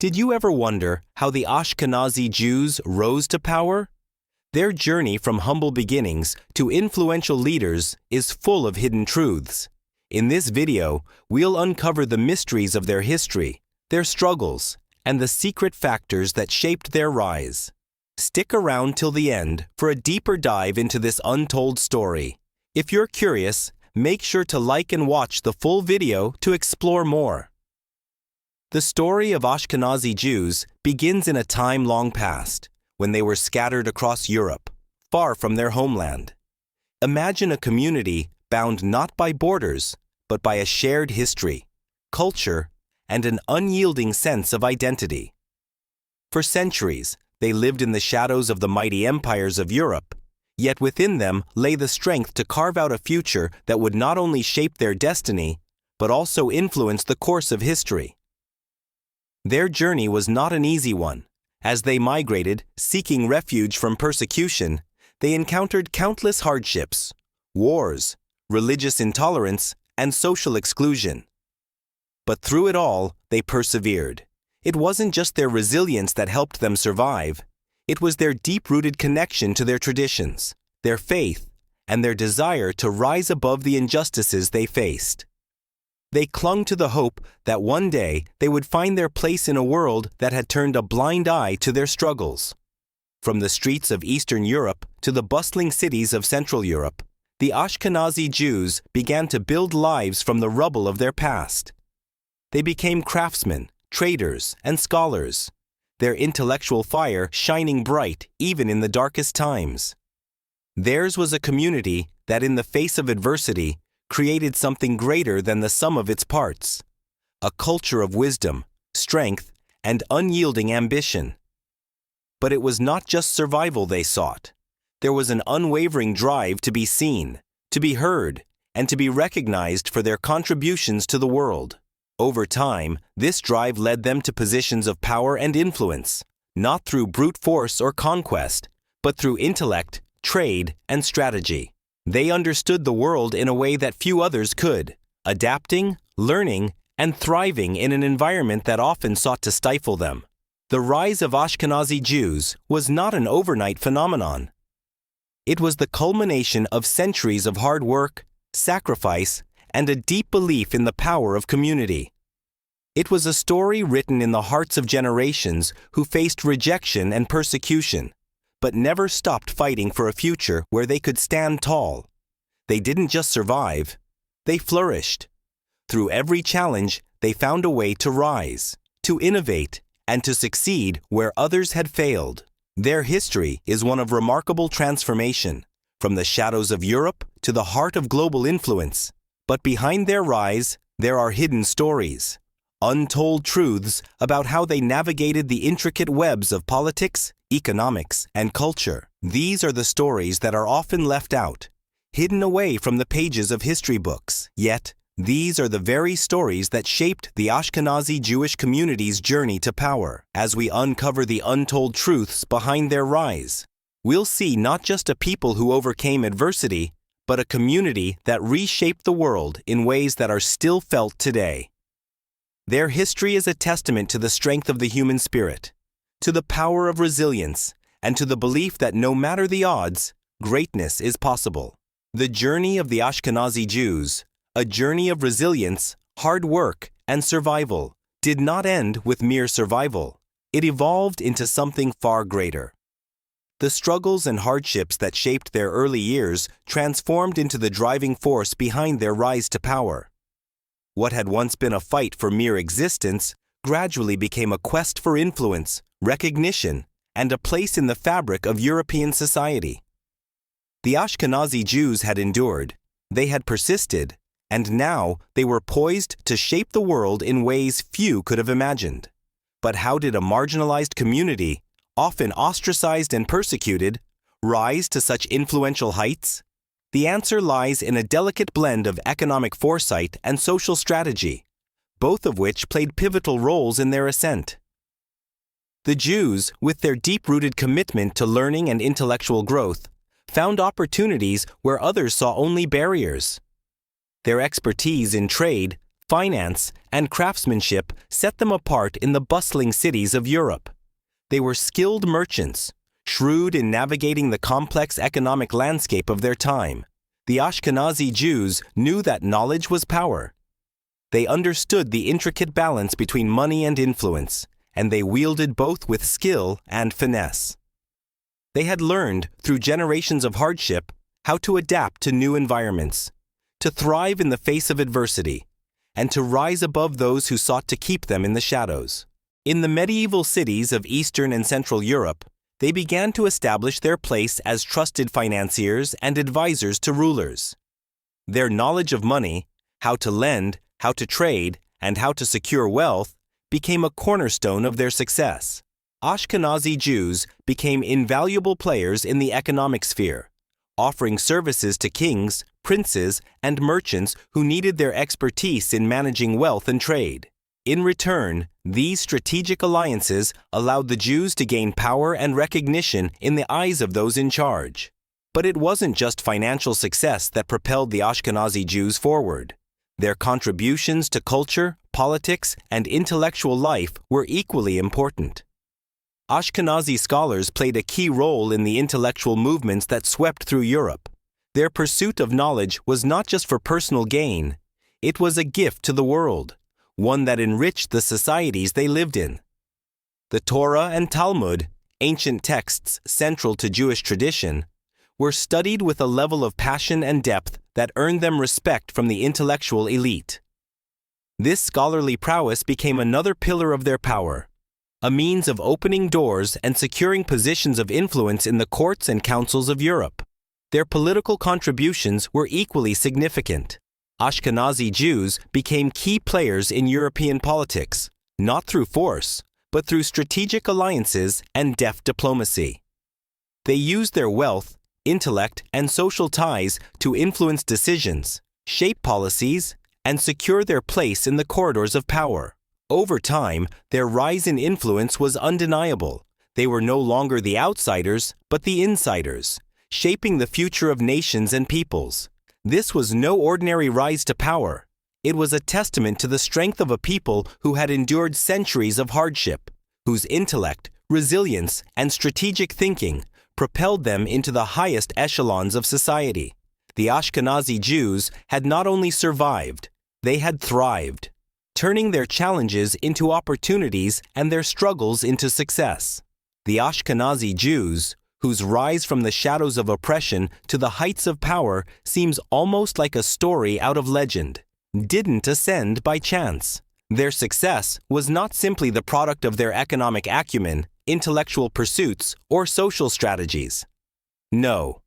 Did you ever wonder how the Ashkenazi Jews rose to power? Their journey from humble beginnings to influential leaders is full of hidden truths. In this video, we'll uncover the mysteries of their history, their struggles, and the secret factors that shaped their rise. Stick around till the end for a deeper dive into this untold story. If you're curious, make sure to like and watch the full video to explore more. The story of Ashkenazi Jews begins in a time long past, when they were scattered across Europe, far from their homeland. Imagine a community bound not by borders, but by a shared history, culture, and an unyielding sense of identity. For centuries, they lived in the shadows of the mighty empires of Europe, yet within them lay the strength to carve out a future that would not only shape their destiny, but also influence the course of history. Their journey was not an easy one. As they migrated, seeking refuge from persecution, they encountered countless hardships, wars, religious intolerance, and social exclusion. But through it all, they persevered. It wasn't just their resilience that helped them survive. It was their deep-rooted connection to their traditions, their faith, and their desire to rise above the injustices they faced. They clung to the hope that one day they would find their place in a world that had turned a blind eye to their struggles. From the streets of Eastern Europe to the bustling cities of Central Europe, the Ashkenazi Jews began to build lives from the rubble of their past. They became craftsmen, traders, and scholars, their intellectual fire shining bright even in the darkest times. Theirs was a community that, in the face of adversity, created something greater than the sum of its parts, a culture of wisdom, strength, and unyielding ambition. But it was not just survival they sought. There was an unwavering drive to be seen, to be heard, and to be recognized for their contributions to the world. Over time, this drive led them to positions of power and influence, not through brute force or conquest, but through intellect, trade, and strategy. They understood the world in a way that few others could, adapting, learning, and thriving in an environment that often sought to stifle them. The rise of Ashkenazi Jews was not an overnight phenomenon. It was the culmination of centuries of hard work, sacrifice, and a deep belief in the power of community. It was a story written in the hearts of generations who faced rejection and persecution, but never stopped fighting for a future where they could stand tall. They didn't just survive, they flourished. Through every challenge, they found a way to rise, to innovate, and to succeed where others had failed. Their history is one of remarkable transformation, from the shadows of Europe to the heart of global influence. But behind their rise, there are hidden stories, untold truths about how they navigated the intricate webs of politics, economics, and culture. These are the stories that are often left out, hidden away from the pages of history books. Yet, these are the very stories that shaped the Ashkenazi Jewish community's journey to power. As we uncover the untold truths behind their rise, we'll see not just a people who overcame adversity, but a community that reshaped the world in ways that are still felt today. Their history is a testament to the strength of the human spirit, to the power of resilience, and to the belief that no matter the odds, greatness is possible. The journey of the Ashkenazi Jews, a journey of resilience, hard work, and survival, did not end with mere survival. It evolved into something far greater. The struggles and hardships that shaped their early years transformed into the driving force behind their rise to power. What had once been a fight for mere existence gradually became a quest for influence, recognition, and a place in the fabric of European society. The Ashkenazi Jews had endured, they had persisted, and now they were poised to shape the world in ways few could have imagined. But how did a marginalized community, often ostracized and persecuted, rise to such influential heights? The answer lies in a delicate blend of economic foresight and social strategy, both of which played pivotal roles in their ascent. The Jews, with their deep-rooted commitment to learning and intellectual growth, found opportunities where others saw only barriers. Their expertise in trade, finance, and craftsmanship set them apart in the bustling cities of Europe. They were skilled merchants, shrewd in navigating the complex economic landscape of their time. The Ashkenazi Jews knew that knowledge was power. They understood the intricate balance between money and influence, and they wielded both with skill and finesse. They had learned, through generations of hardship, how to adapt to new environments, to thrive in the face of adversity, and to rise above those who sought to keep them in the shadows. In the medieval cities of Eastern and Central Europe, they began to establish their place as trusted financiers and advisors to rulers. Their knowledge of money, how to lend, how to trade, and how to secure wealth became a cornerstone of their success. Ashkenazi Jews became invaluable players in the economic sphere, offering services to kings, princes, and merchants who needed their expertise in managing wealth and trade. In return, these strategic alliances allowed the Jews to gain power and recognition in the eyes of those in charge. But it wasn't just financial success that propelled the Ashkenazi Jews forward. Their contributions to culture, politics, and intellectual life were equally important. Ashkenazi scholars played a key role in the intellectual movements that swept through Europe. Their pursuit of knowledge was not just for personal gain. It was a gift to the world, one that enriched the societies they lived in. The Torah and Talmud, ancient texts central to Jewish tradition, were studied with a level of passion and depth that earned them respect from the intellectual elite. This scholarly prowess became another pillar of their power, a means of opening doors and securing positions of influence in the courts and councils of Europe. Their political contributions were equally significant. Ashkenazi Jews became key players in European politics, not through force, but through strategic alliances and deft diplomacy. They used their wealth, intellect, and social ties to influence decisions, shape policies, and secure their place in the corridors of power. Over time, their rise in influence was undeniable. They were no longer the outsiders, but the insiders, shaping the future of nations and peoples. This was no ordinary rise to power. It was a testament to the strength of a people who had endured centuries of hardship, whose intellect, resilience, and strategic thinking propelled them into the highest echelons of society. The Ashkenazi Jews had not only survived, they had thrived, turning their challenges into opportunities and their struggles into success. The Ashkenazi Jews, whose rise from the shadows of oppression to the heights of power seems almost like a story out of legend, didn't ascend by chance. Their success was not simply the product of their economic acumen, intellectual pursuits, or social strategies. No,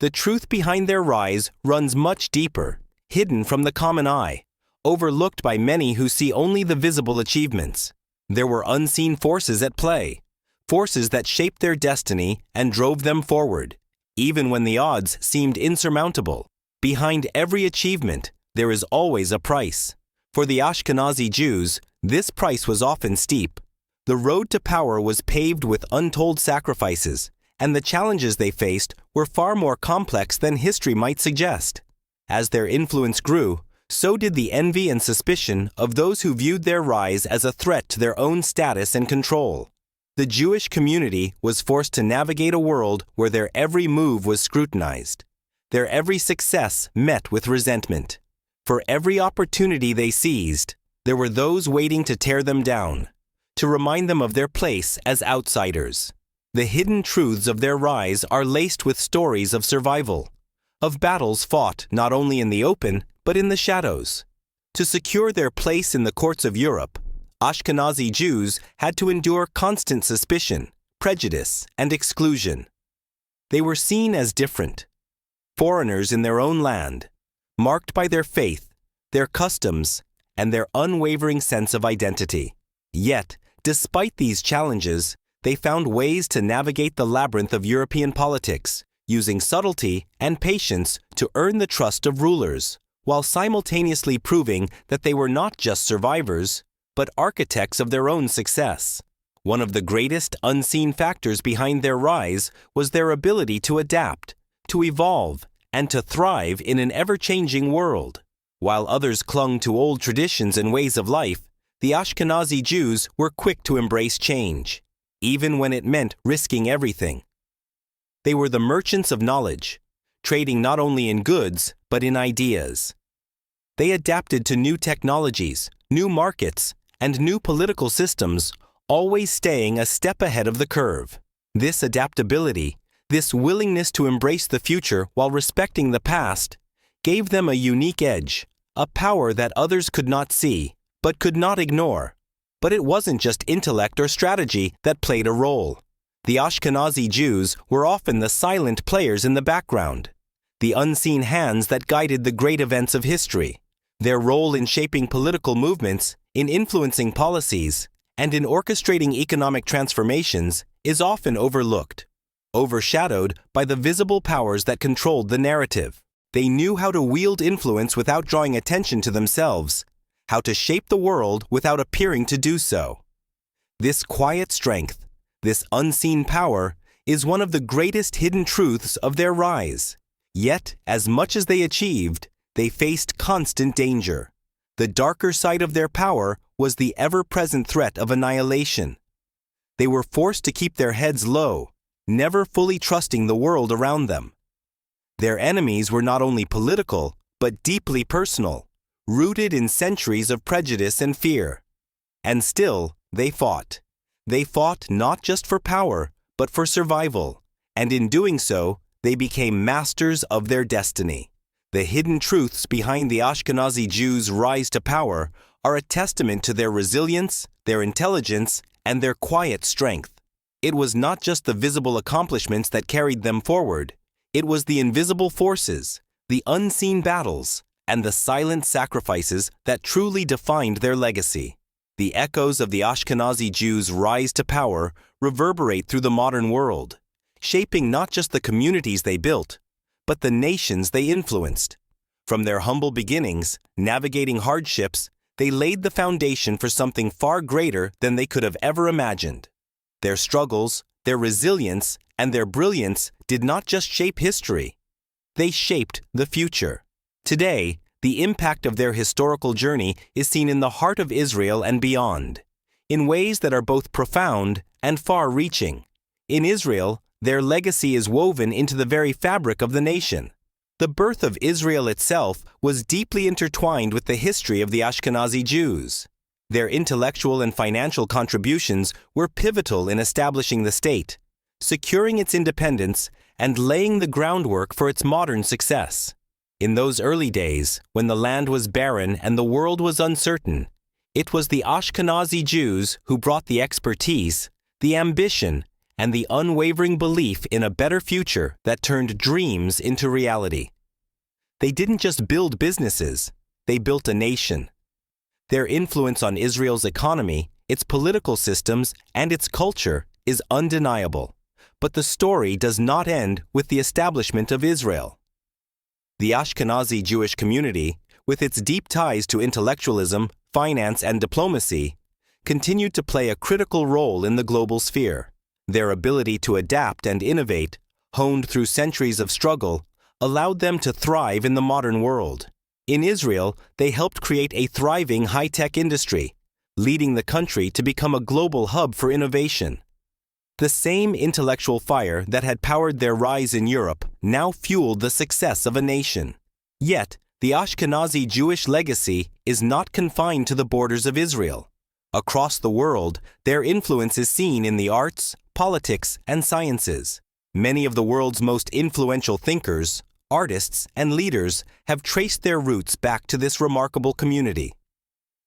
the truth behind their rise runs much deeper, hidden from the common eye, overlooked by many who see only the visible achievements. There were unseen forces at play, forces that shaped their destiny and drove them forward, even when the odds seemed insurmountable. Behind every achievement, there is always a price. For the Ashkenazi Jews, this price was often steep. The road to power was paved with untold sacrifices, and the challenges they faced were far more complex than history might suggest. As their influence grew, so did the envy and suspicion of those who viewed their rise as a threat to their own status and control. The Jewish community was forced to navigate a world where their every move was scrutinized, their every success met with resentment. For every opportunity they seized, there were those waiting to tear them down, to remind them of their place as outsiders. The hidden truths of their rise are laced with stories of survival, of battles fought not only in the open, but in the shadows. To secure their place in the courts of Europe, Ashkenazi Jews had to endure constant suspicion, prejudice, and exclusion. They were seen as different, foreigners in their own land, marked by their faith, their customs, and their unwavering sense of identity. Yet, despite these challenges, they found ways to navigate the labyrinth of European politics, using subtlety and patience to earn the trust of rulers, while simultaneously proving that they were not just survivors, but architects of their own success. One of the greatest unseen factors behind their rise was their ability to adapt, to evolve, and to thrive in an ever-changing world. While others clung to old traditions and ways of life, the Ashkenazi Jews were quick to embrace change, even when it meant risking everything. They were the merchants of knowledge, trading not only in goods but in ideas. They adapted to new technologies, new markets, and new political systems, always staying a step ahead of the curve. This adaptability, this willingness to embrace the future while respecting the past, gave them a unique edge, a power that others could not see, but could not ignore. But it wasn't just intellect or strategy that played a role. The Ashkenazi Jews were often the silent players in the background, the unseen hands that guided the great events of history. Their role in shaping political movements, in influencing policies, and in orchestrating economic transformations is often overlooked, overshadowed by the visible powers that controlled the narrative. They knew how to wield influence without drawing attention to themselves, how to shape the world without appearing to do so. This quiet strength, this unseen power, is one of the greatest hidden truths of their rise. Yet, as much as they achieved, they faced constant danger. The darker side of their power was the ever-present threat of annihilation. They were forced to keep their heads low, never fully trusting the world around them. Their enemies were not only political, but deeply personal, rooted in centuries of prejudice and fear. And still, they fought. They fought not just for power, but for survival. And in doing so, they became masters of their destiny. The hidden truths behind the Ashkenazi Jews' rise to power are a testament to their resilience, their intelligence, and their quiet strength. It was not just the visible accomplishments that carried them forward. It was the invisible forces, the unseen battles, and the silent sacrifices that truly defined their legacy. The echoes of the Ashkenazi Jews' rise to power reverberate through the modern world, shaping not just the communities they built, but the nations they influenced. From their humble beginnings, navigating hardships, they laid the foundation for something far greater than they could have ever imagined. Their struggles, their resilience, and their brilliance did not just shape history. They shaped the future. Today, the impact of their historical journey is seen in the heart of Israel and beyond, in ways that are both profound and far-reaching. In Israel, their legacy is woven into the very fabric of the nation. The birth of Israel itself was deeply intertwined with the history of the Ashkenazi Jews. Their intellectual and financial contributions were pivotal in establishing the state, securing its independence, and laying the groundwork for its modern success. In those early days, when the land was barren and the world was uncertain, it was the Ashkenazi Jews who brought the expertise, the ambition, and the unwavering belief in a better future that turned dreams into reality. They didn't just build businesses, they built a nation. Their influence on Israel's economy, its political systems, and its culture is undeniable. But the story does not end with the establishment of Israel. The Ashkenazi Jewish community, with its deep ties to intellectualism, finance, and diplomacy, continued to play a critical role in the global sphere. Their ability to adapt and innovate, honed through centuries of struggle, allowed them to thrive in the modern world. In Israel, they helped create a thriving high-tech industry, leading the country to become a global hub for innovation. The same intellectual fire that had powered their rise in Europe now fueled the success of a nation. Yet, the Ashkenazi Jewish legacy is not confined to the borders of Israel. Across the world, their influence is seen in the arts, politics, and sciences. Many of the world's most influential thinkers, artists, and leaders have traced their roots back to this remarkable community.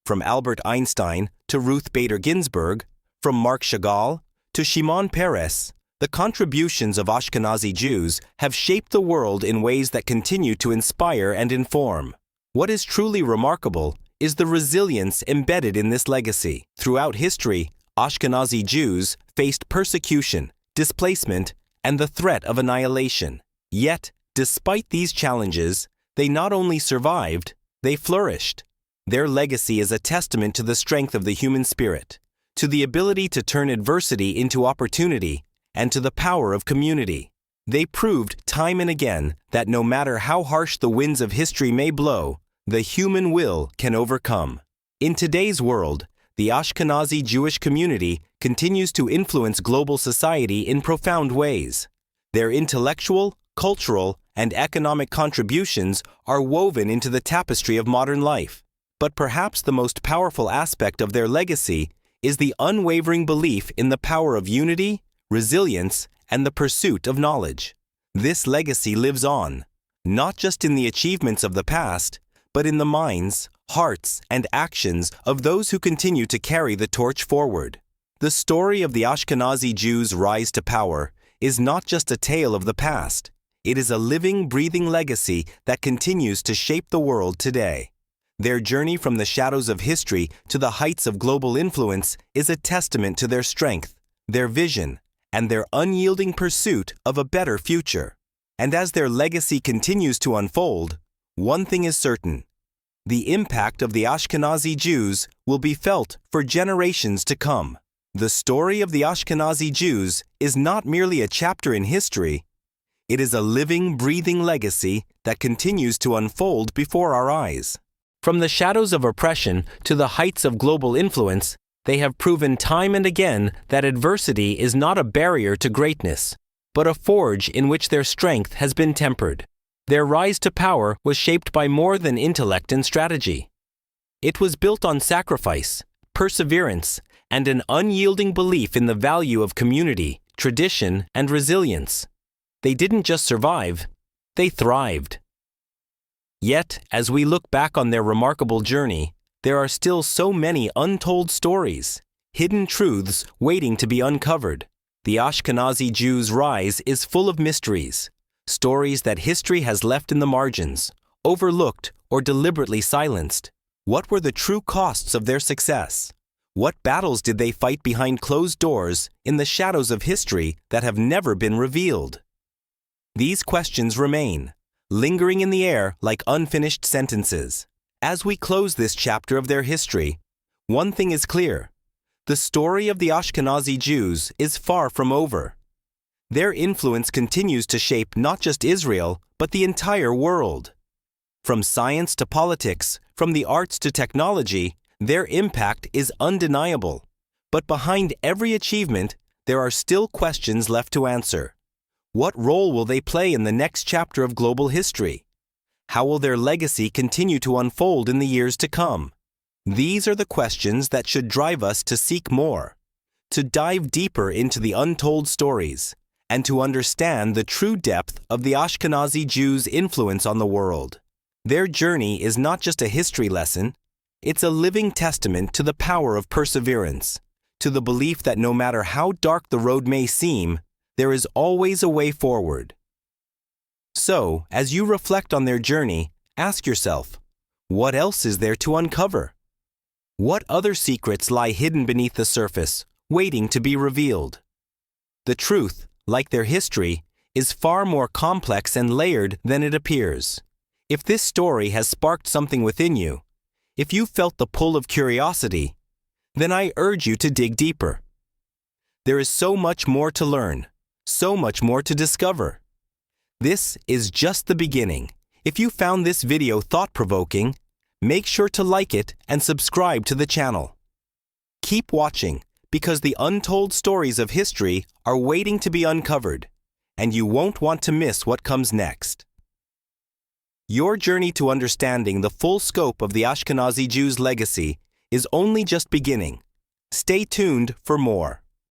From Albert Einstein to Ruth Bader Ginsburg, from Marc Chagall to Shimon Peres, the contributions of Ashkenazi Jews have shaped the world in ways that continue to inspire and inform. What is truly remarkable is the resilience embedded in this legacy. Throughout history, Ashkenazi Jews faced persecution, displacement, and the threat of annihilation. Yet, despite these challenges, they not only survived, they flourished. Their legacy is a testament to the strength of the human spirit, to the ability to turn adversity into opportunity, and to the power of community. They proved time and again that no matter how harsh the winds of history may blow, The human will can overcome. In today's world, the Ashkenazi Jewish community continues to influence global society in profound ways. Their intellectual, cultural, and economic contributions are woven into the tapestry of modern life. But perhaps the most powerful aspect of their legacy is the unwavering belief in the power of unity, resilience, and the pursuit of knowledge. This legacy lives on, not just in the achievements of the past, but in the minds, hearts, and actions of those who continue to carry the torch forward. The story of the Ashkenazi Jews' rise to power is not just a tale of the past. It is a living, breathing legacy that continues to shape the world today. Their journey from the shadows of history to the heights of global influence is a testament to their strength, their vision, and their unyielding pursuit of a better future. And as their legacy continues to unfold, one thing is certain: the impact of the Ashkenazi Jews will be felt for generations to come. The story of the Ashkenazi Jews is not merely a chapter in history. It is a living, breathing legacy that continues to unfold before our eyes. From the shadows of oppression to the heights of global influence, they have proven time and again that adversity is not a barrier to greatness, but a forge in which their strength has been tempered. Their rise to power was shaped by more than intellect and strategy. It was built on sacrifice, perseverance, and an unyielding belief in the value of community, tradition, and resilience. They didn't just survive, they thrived. Yet, as we look back on their remarkable journey, there are still so many untold stories, hidden truths waiting to be uncovered. The Ashkenazi Jews' rise is full of mysteries, stories that history has left in the margins, overlooked, or deliberately silenced. What were the true costs of their success? What battles did they fight behind closed doors in the shadows of history that have never been revealed? These questions remain, lingering in the air like unfinished sentences. As we close this chapter of their history, one thing is clear: the story of the Ashkenazi Jews is far from over. Their influence continues to shape not just Israel, but the entire world. From science to politics, from the arts to technology, their impact is undeniable. But behind every achievement, there are still questions left to answer. What role will they play in the next chapter of global history? How will their legacy continue to unfold in the years to come? These are the questions that should drive us to seek more, to dive deeper into the untold stories, and to understand the true depth of the Ashkenazi Jews' influence on the world. Their journey is not just a history lesson, it's a living testament to the power of perseverance, to the belief that no matter how dark the road may seem, there is always a way forward. So, as you reflect on their journey, ask yourself, what else is there to uncover? What other secrets lie hidden beneath the surface, waiting to be revealed? The truth, like their history, is far more complex and layered than it appears. If this story has sparked something within you, if you felt the pull of curiosity, then I urge you to dig deeper. There is so much more to learn, so much more to discover. This is just the beginning. If you found this video thought-provoking, make sure to like it and subscribe to the channel. Keep watching, because the untold stories of history are waiting to be uncovered, and you won't want to miss what comes next. Your journey to understanding the full scope of the Ashkenazi Jews' legacy is only just beginning. Stay tuned for more.